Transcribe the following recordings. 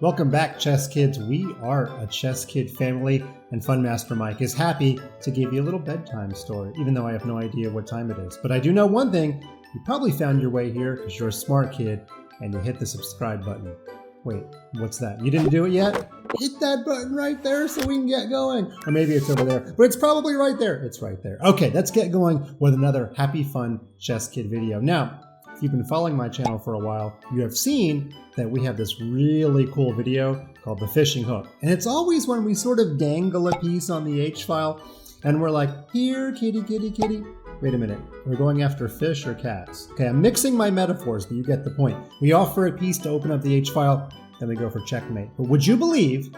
Welcome back, Chess Kids. We are a Chess Kid family, and FunMasterMike is happy to give you a little bedtime story, even though I have no idea what time it is. But I do know one thing, you probably found your way here because you're a smart kid and you hit the subscribe button. Wait, what's that? You didn't do it yet? Hit that button right there so we can get going. Or maybe it's over there, but it's probably right there. It's right there. Okay, let's get going with another happy, fun Chess Kid video. Now, if you've been following my channel for a while, you have seen that we have this really cool video called the fishing hook. And it's always when we sort of dangle a piece on the H file and we're like, here, kitty, kitty, kitty. Wait a minute, we're going after fish or cats? Okay, I'm mixing my metaphors, but you get the point. We offer a piece to open up the H file, then we go for checkmate. But would you believe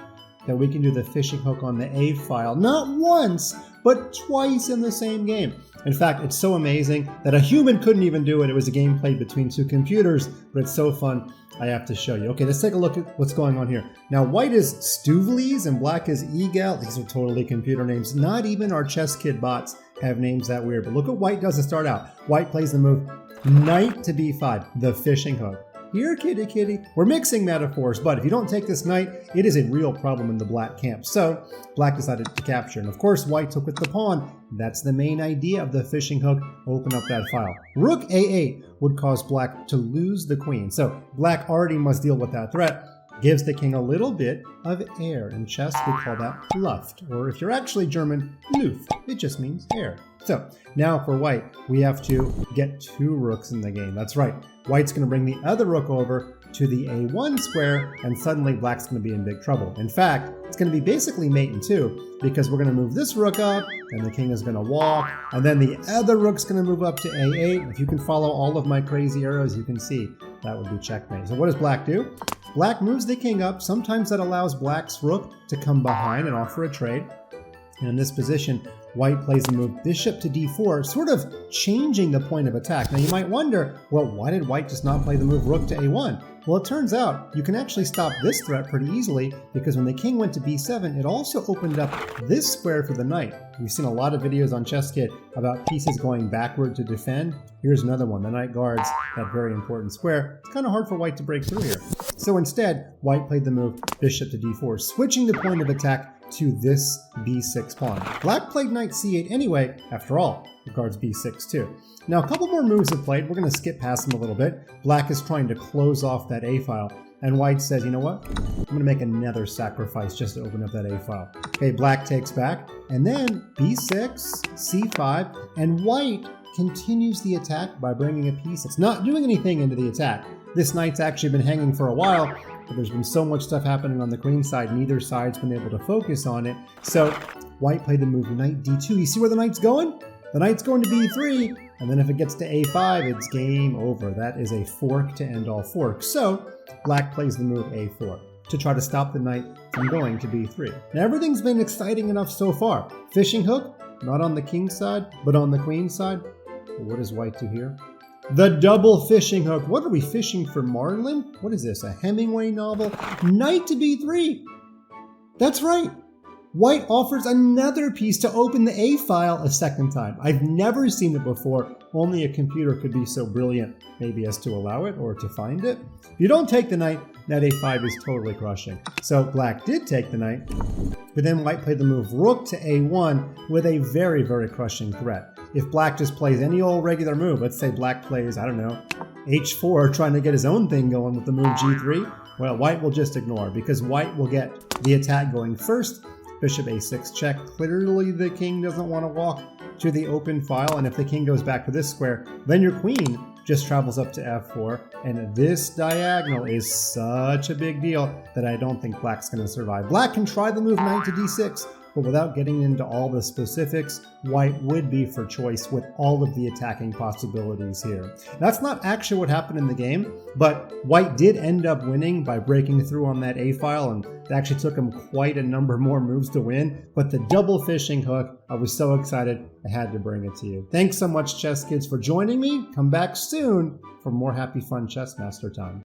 that we can do the fishing hook on the A file, not once, but twice in the same game? In fact, it's so amazing that a human couldn't even do it. It was a game played between two computers, but it's so fun, I have to show you. Okay, let's take a look at what's going on here. Now, white is Stuvles and black is Egal. These are totally computer names. Not even our Chess Kid bots have names that weird. But look what white does to start out. White plays the move knight to b5, the fishing hook. Here, kitty, kitty. We're mixing metaphors, but if you don't take this knight, it is a real problem in the black camp. So black decided to capture, and of course white took with the pawn. That's the main idea of the fishing hook. Open up that file. Rook a8 would cause black to lose the queen. So black already must deal with that threat. Gives the king a little bit of air. In chess, we call that Luft, or if you're actually German, Luft. It just means air. So now for white, we have to get two rooks in the game. That's right. White's going to bring the other rook over to the A1 square, and suddenly black's going to be in big trouble. In fact, it's going to be basically mate in two, because we're going to move this rook up, and the king is going to walk, and then the other rook's going to move up to A8. If you can follow all of my crazy arrows, you can see that would be checkmate. So what does black do? Black moves the king up. Sometimes that allows black's rook to come behind and offer a trade. And in this position, white plays the move bishop to d4, sort of changing the point of attack. Now you might wonder, well, why did white just not play the move rook to a1? Well, it turns out you can actually stop this threat pretty easily, because when the king went to b7, it also opened up this square for the knight. We've seen a lot of videos on ChessKid about pieces going backward to defend. Here's another one. The knight guards that very important square. It's kind of hard for white to break through here. So instead, white played the move bishop to d4, switching the point of attack to this b6 pawn. Black played knight c8 anyway. After all, it guards b6 too. Now a couple more moves have played. We're going to skip past them a little bit. Black is trying to close off that a file, and white says, you know what? I'm going to make another sacrifice just to open up that a file. Okay, black takes back, and then b6, c5, and white continues the attack by bringing a piece. It's not doing anything into the attack. This knight's actually been hanging for a while, but there's been so much stuff happening on the queen side, neither side's been able to focus on it. So white played the move knight d2. You see where the knight's going? The knight's going to b3, and then if it gets to a5, it's game over. That is a fork to end all forks. So black plays the move a4 to try to stop the knight from going to b3. Now everything's been exciting enough so far. Fishing hook, not on the king's side, but on the queen's side. Well, what does white do here? The double fishing hook. What are we fishing for, Marlin? What is this, a Hemingway novel? Knight to b3. That's right. White offers another piece to open the A file a second time. I've never seen it before. Only a computer could be so brilliant, maybe as to allow it or to find it. If you don't take the knight, that A5 is totally crushing. So black did take the knight, but then white played the move rook to A1 with a very, very crushing threat. If black just plays any old regular move, let's say black plays, I don't know, H4, trying to get his own thing going with the move G3, well, white will just ignore, because white will get the attack going first. Bishop a6 check. Clearly the king doesn't want to walk to the open file, and if the king goes back to this square, then your queen just travels up to f4, and this diagonal is such a big deal that I don't think black's going to survive. Black can try the move knight to d6, but without getting into all the specifics, white would be for choice with all of the attacking possibilities here. That's not actually what happened in the game, but white did end up winning by breaking through on that A file, and it actually took him quite a number more moves to win. But the double fishing hook, I was so excited, I had to bring it to you. Thanks so much, Chess Kids, for joining me. Come back soon for more happy, fun Chess Master time.